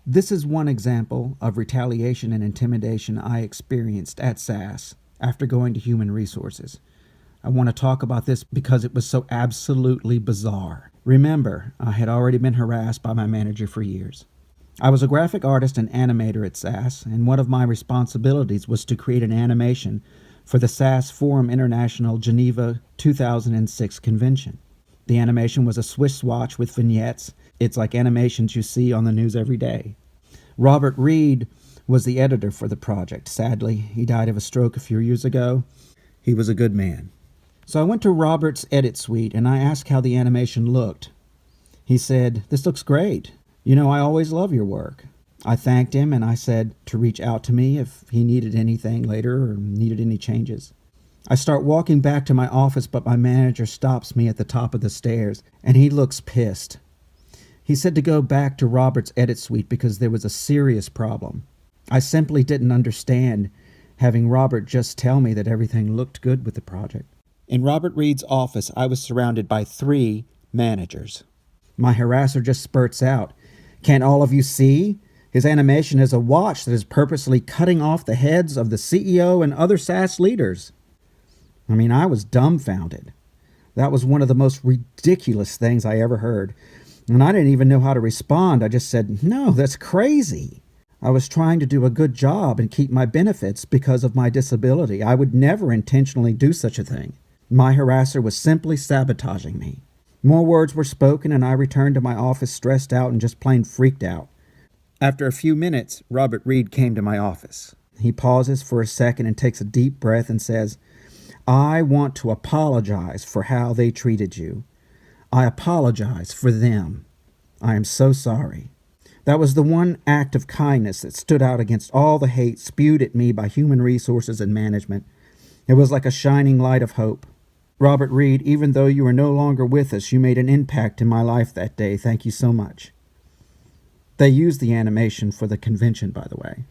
This is one example of retaliation and intimidation I experienced at SAS after going to human resources. I want to talk about this because it was so absolutely bizarre. Remember, I had already been harassed by my manager for years. I was a graphic artist and animator at SAS, and one of my responsibilities was to create an animation for the SAS Forum International Geneva 2006 convention. The animation was a Swiss watch with vignettes. It's like animations you see on the news every day. Robert Reed was the editor for the project. Sadly, he died of a stroke a few years ago. He was a good man. So I went to Robert's edit suite and I asked how the animation looked. He said, "This looks great. You know, I always love your work." I thanked him and I said to reach out to me if he needed anything later or needed any changes. I start walking back to my office, but my manager stops me at the top of the stairs and he looks pissed. He said to go back to Robert's edit suite because there was a serious problem. I simply didn't understand having Robert just tell me that everything looked good with the project. In Robert Reed's office, I was surrounded by 3 managers. My harasser just spurts out, "Can't all of you see? His animation is a watch that is purposely cutting off the heads of the CEO and other SAS leaders." I was dumbfounded. That was one of the most ridiculous things I ever heard. And I didn't even know how to respond. I just said, "No, that's crazy." I was trying to do a good job and keep my benefits because of my disability. I would never intentionally do such a thing. My harasser was simply sabotaging me. More words were spoken and I returned to my office stressed out and just plain freaked out. After a few minutes, Robert Reed came to my office. He pauses for a second and takes a deep breath and says, "I want to apologize for how they treated you. I apologize for them. I am so sorry." That was the one act of kindness that stood out against all the hate spewed at me by human resources and management. It was like a shining light of hope. Robert Reed, even though you are no longer with us, you made an impact in my life that day. Thank you so much. They used the animation for the convention, by the way.